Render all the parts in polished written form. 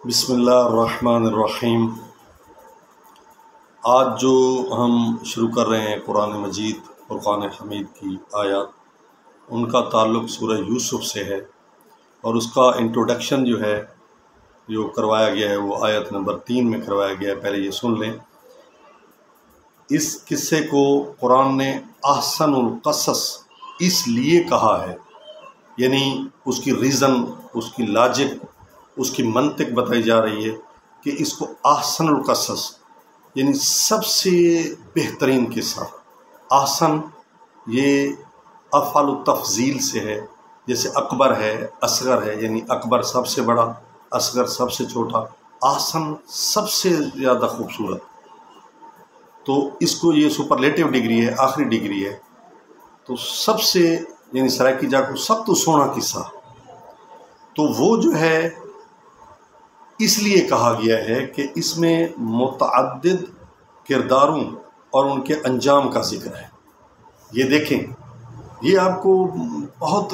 بسم اللہ الرحمن الرحیم۔ آج جو ہم شروع کر رہے ہیں قرآن مجید فرقان حمید کی آیات، ان کا تعلق سورہ یوسف سے ہے، اور اس کا انٹروڈکشن جو کروایا گیا ہے وہ آیت نمبر 3 میں کروایا گیا ہے۔ پہلے یہ سن لیں۔ اس قصے کو قرآن نے احسن القصص اس لیے کہا ہے، یعنی اس کی ریزن، اس کی لاجک، اس کی منطق بتائی جا رہی ہے کہ اس کو احسن القصص یعنی سب سے بہترین قصہ۔ احسن یہ افعال التفضیل سے ہے، جیسے اکبر ہے، اصغر ہے، یعنی اکبر سب سے بڑا، اصغر سب سے چھوٹا، احسن سب سے زیادہ خوبصورت۔ تو اس کو یہ سپرلیٹو ڈگری ہے، آخری ڈگری ہے، تو سب سے یعنی سرائکی جا کو سب تو سونا قصہ۔ تو وہ جو ہے اس لیے کہا گیا ہے کہ اس میں متعدد کرداروں اور ان کے انجام کا ذکر ہے۔ یہ دیکھیں، یہ آپ کو بہت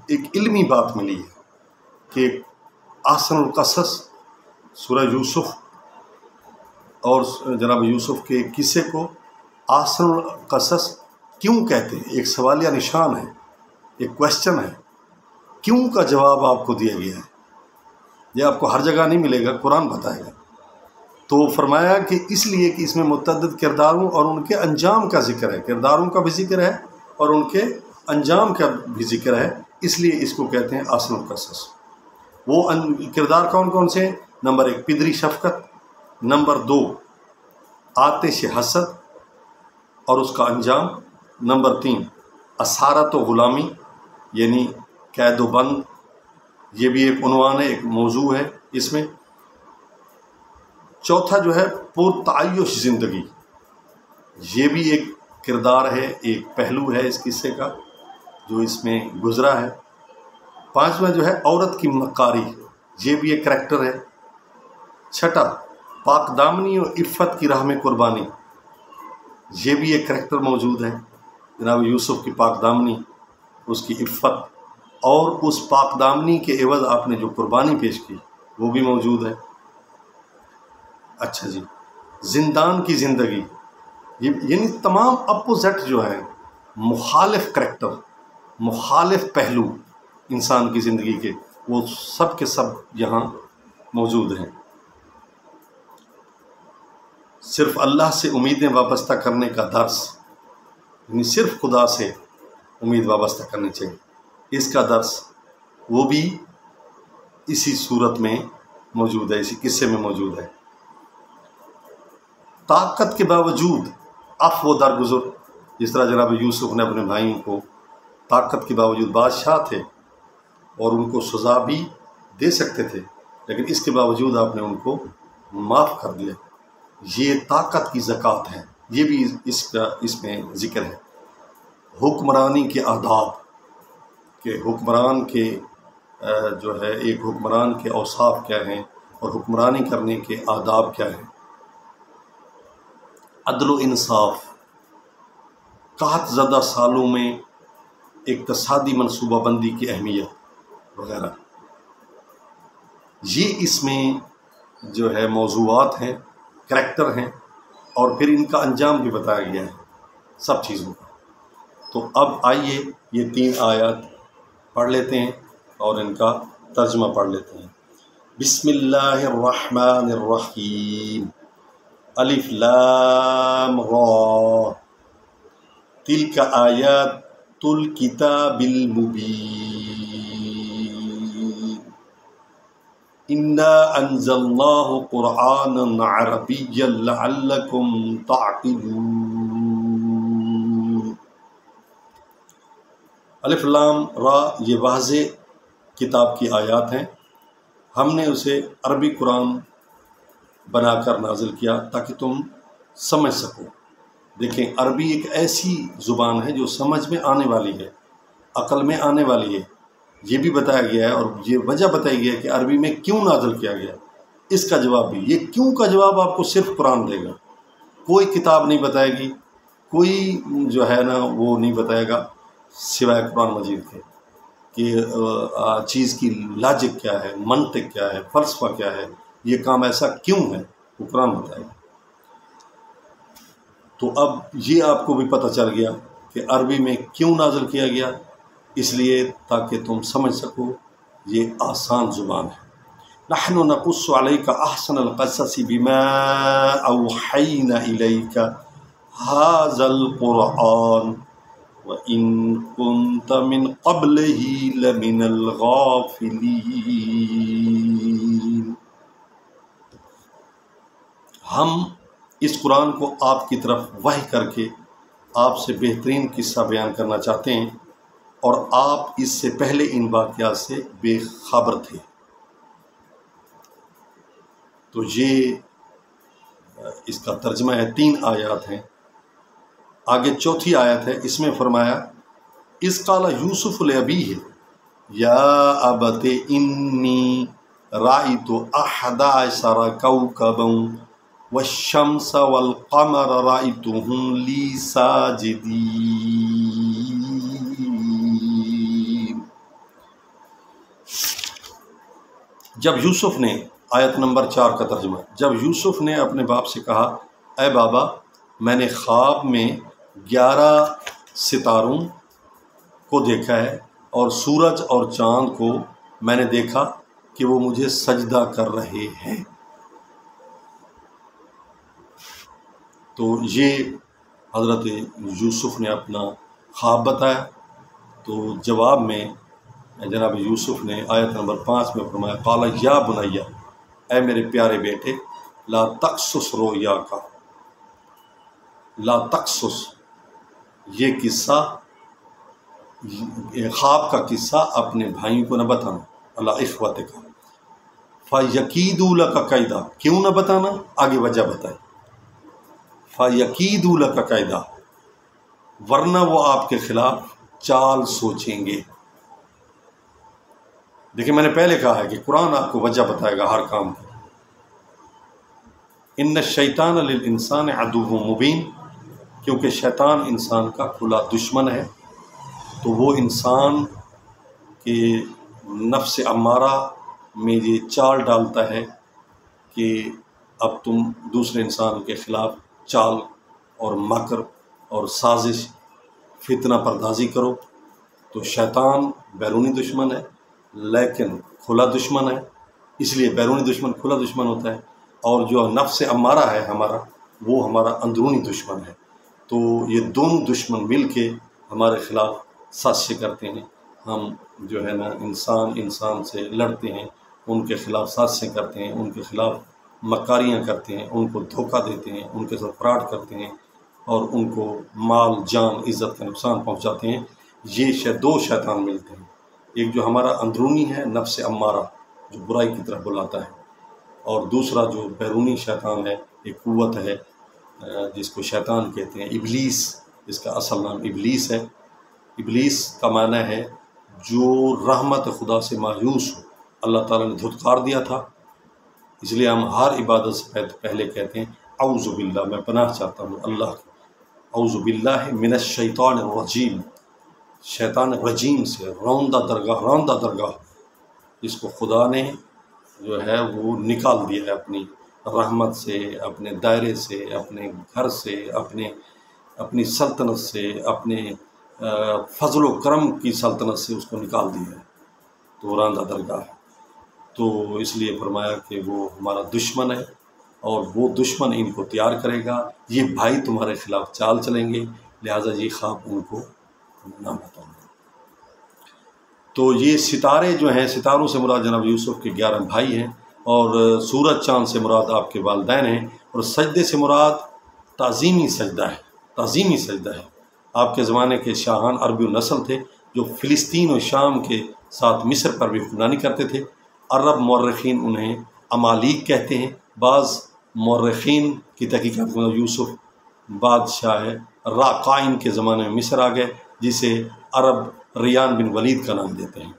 ایک علمی بات ملی ہے کہ احسن القصص سورہ یوسف اور جناب یوسف کے قصے کو احسن القصص کیوں کہتے ہیں۔ ایک سوالیہ نشان ہے، ایک کویسچن ہے، کیوں کا جواب آپ کو دیا گیا ہے۔ یہ آپ کو ہر جگہ نہیں ملے گا، قرآن بتائے گا۔ تو فرمایا کہ اس لیے کہ اس میں متعدد کرداروں اور ان کے انجام کا ذکر ہے، کرداروں کا بھی ذکر ہے اور ان کے انجام کا بھی ذکر ہے، اس لیے اس کو کہتے ہیں احسن القصص۔ وہ کردار کون کون سے ہیں؟ نمبر 1 پدری شفقت، نمبر 2 آتش حسد اور اس کا انجام، نمبر 3 اسارت و غلامی یعنی قید و بند، یہ بھی ایک عنوان ہے، ایک موضوع ہے اس میں۔ چوتھا جو ہے پرتعیش زندگی، یہ بھی ایک کردار ہے، ایک پہلو ہے اس قصے کا جو اس میں گزرا ہے۔ پانچواں جو ہے عورت کی مکاری، یہ بھی ایک کریکٹر ہے۔ چھٹا پاک دامنی اور عفت کی راہ میں قربانی، یہ بھی ایک کریکٹر موجود ہے۔ جناب یوسف کی پاک دامنی، اس کی عفت، اور اس پاک دامنی کے عوض آپ نے جو قربانی پیش کی وہ بھی موجود ہے۔ اچھا جی، زندان کی زندگی، یعنی تمام اپوزٹ جو ہیں، مخالف کریکٹر، مخالف پہلو انسان کی زندگی کے، وہ سب کے سب یہاں موجود ہیں۔ صرف اللہ سے امیدیں وابستہ کرنے کا درس، یعنی صرف خدا سے امید وابستہ کرنی چاہیے، اس کا درس وہ بھی اسی صورت میں موجود ہے، اسی قصے میں موجود ہے۔ طاقت کے باوجود عفو و درگزر، جس طرح جناب یوسف نے اپنے بھائیوں کو طاقت کے باوجود، بادشاہ تھے اور ان کو سزا بھی دے سکتے تھے، لیکن اس کے باوجود آپ نے ان کو معاف کر دیا، یہ طاقت کی زکوٰۃ ہے، یہ بھی اس میں ذکر ہے۔ حکمرانی کے آداب، کہ حکمران کے جو ہے ایک حکمران کے اوصاف کیا ہیں اور حکمرانی کرنے کے آداب کیا ہیں۔ عدل و انصاف، قحط زدہ سالوں میں اقتصادی منصوبہ بندی کی اہمیت وغیرہ، یہ اس میں جو ہے موضوعات ہیں، کریکٹر ہیں، اور پھر ان کا انجام بھی بتایا گیا ہے سب چیزوں کا۔ تو اب آئیے یہ 3 آیات پڑھ لیتے ہیں اور ان کا ترجمہ پڑھ لیتے ہیں۔ بسم اللہ الرحمن الرحیم، الف لام را، تلک آیات الکتاب المبین، انا انزلناہ قرآنا عربیا لعلکم تعقلون۔ الف لام را یہ واضح کتاب کی آیات ہیں، ہم نے اسے عربی قرآن بنا کر نازل کیا تاکہ تم سمجھ سکو۔ دیکھیں، عربی ایک ایسی زبان ہے جو سمجھ میں آنے والی ہے، عقل میں آنے والی ہے، یہ بھی بتایا گیا ہے، اور یہ وجہ بتائی گئی ہے کہ عربی میں کیوں نازل کیا گیا، اس کا جواب بھی۔ یہ کیوں کا جواب آپ کو صرف قرآن دے گا، کوئی کتاب نہیں بتائے گی، کوئی جو ہے نا وہ نہیں بتائے گا سوائے قرآن مجید کے، کہ چیز کی لاجک کیا ہے، منطق کیا ہے، فلسفہ کیا ہے، یہ کام ایسا کیوں ہے وہ قرآن بتائے گا۔ تو اب یہ آپ کو بھی پتہ چل گیا کہ عربی میں کیوں نازل کیا گیا، اس لیے تاکہ تم سمجھ سکو یہ آسان زبان ہے۔ نحن نقص علیک احسن القصص بما اوحینا الیک ھذا القرآن وَإِن كُنتَ مِن قَبْلِهِ لَمِنَ الْغَافِلِينَ۔ ہم اس قرآن کو آپ کی طرف وحی کر کے آپ سے بہترین قصہ بیان کرنا چاہتے ہیں، اور آپ اس سے پہلے ان واقعات سے بے خبر تھے۔ تو یہ اس کا ترجمہ ہے، 3 آیات ہیں۔ آگے 4تھی آیت ہے، اس میں فرمایا اذ قال یوسف لابیہ یا ابت انی رأیت 11 کوکبا والشمس والقمر رأیتهم لی ساجدین۔ جب یوسف نے، آیت نمبر 4 کا ترجمہ، جب یوسف نے اپنے باپ سے کہا اے بابا میں نے خواب میں 11 ستاروں کو دیکھا ہے، اور سورج اور چاند کو میں نے دیکھا کہ وہ مجھے سجدہ کر رہے ہیں۔ تو یہ حضرت یوسف نے اپنا خواب بتایا۔ تو جواب میں جناب یوسف نے آیت نمبر 5 میں فرمایا قال یا بنیا، اے میرے پیارے بیٹے، لا تقصص رؤیاک، لا تقصص، یہ قصہ، خواب کا قصہ اپنے بھائیوں کو نہ بتانا، اللہ اخوتک، فیکیدوا لک کیدا، کیوں نہ بتانا، آگے وجہ بتائے، فیکیدوا لک کیدا، ورنہ وہ آپ کے خلاف چال سوچیں گے۔ دیکھیں میں نے پہلے کہا ہے کہ قرآن آپ کو وجہ بتائے گا ہر کام کی۔ ان الشیطان للانسان عدو مبین، کیونکہ شیطان انسان کا کھلا دشمن ہے، تو وہ انسان کے نفس امارہ میں یہ چال ڈالتا ہے کہ اب تم دوسرے انسان کے خلاف چال اور مکر اور سازش، فتنہ پردازی کرو۔ تو شیطان بیرونی دشمن ہے لیکن کھلا دشمن ہے، اس لیے بیرونی دشمن کھلا دشمن ہوتا ہے، اور جو نفس امارہ ہے ہمارا، وہ ہمارا اندرونی دشمن ہے۔ تو یہ دونوں دشمن مل کے ہمارے خلاف سازشیں کرتے ہیں۔ ہم جو ہے نا انسان سے لڑتے ہیں، ان کے خلاف سازشیں کرتے ہیں، ان کے خلاف مکاریاں کرتے ہیں، ان کو دھوکہ دیتے ہیں، ان کے ساتھ فراڈ کرتے ہیں، اور ان کو مال جان عزت کا نقصان پہنچاتے ہیں۔ یہ 2 شیطان ملتے ہیں، ایک جو ہمارا اندرونی ہے نفس امارہ جو برائی کی طرف بلاتا ہے، اور دوسرا جو بیرونی شیطان ہے، ایک قوت ہے جس کو شیطان کہتے ہیں، ابلیس، اس کا اصل نام ابلیس ہے۔ ابلیس کا معنی ہے جو رحمت خدا سے مایوس ہو، اللہ تعالیٰ نے دھتکار دیا تھا، اس لیے ہم ہر عبادت سے پہلے کہتے ہیں اعوذ باللہ، میں پناہ چاہتا ہوں اللہ کی، اعوذ باللہ من الشیطان الرجیم، شیطان رجیم سے، روندہ درگاہ جس کو خدا نے جو ہے وہ نکال دیا ہے اپنی رحمت سے، اپنے دائرے سے، اپنے گھر سے، اپنی سلطنت سے، اپنے فضل و کرم کی سلطنت سے اس کو نکال دیا ہے، تو راندہ درگاہ ہے۔ تو اس لیے فرمایا کہ وہ ہمارا دشمن ہے، اور وہ دشمن ان کو تیار کرے گا، یہ بھائی تمہارے خلاف چال چلیں گے، لہٰذا یہ خواب ان کو نہ بتاؤں۔ تو یہ ستارے جو ہیں، ستاروں سے مراد جناب یوسف کے 11 بھائی ہیں، اور سورج چاند سے مراد آپ کے والدین ہیں، اور سجدے سے مراد تعظیمی سجدہ ہے۔ آپ کے زمانے کے شاہان عربی النسل تھے جو فلسطین و شام کے ساتھ مصر پر بھی حکمرانی کرتے تھے۔ عرب مورخین انہیں امالیک کہتے ہیں۔ بعض مورخین کی تحقیقات میں یوسف بادشاہ راقائن کے زمانے میں مصر آ گئے، جسے عرب ریان بن ولید کا نام دیتے ہیں۔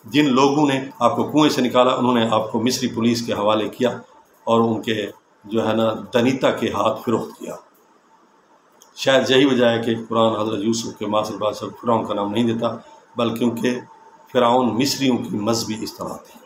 جن لوگوں نے آپ کو کنویں سے نکالا، انہوں نے آپ کو مصری پولیس کے حوالے کیا، اور ان کے جو ہے نا دنیتا کے ہاتھ فروخت کیا۔ شاید یہی وجہ ہے کہ قرآن حضرت یوسف کے معاصر بادشاہ فرعون کا نام نہیں دیتا، بلکہ کیونکہ فرعون مصریوں کی مذہبی اصطلاح تھی۔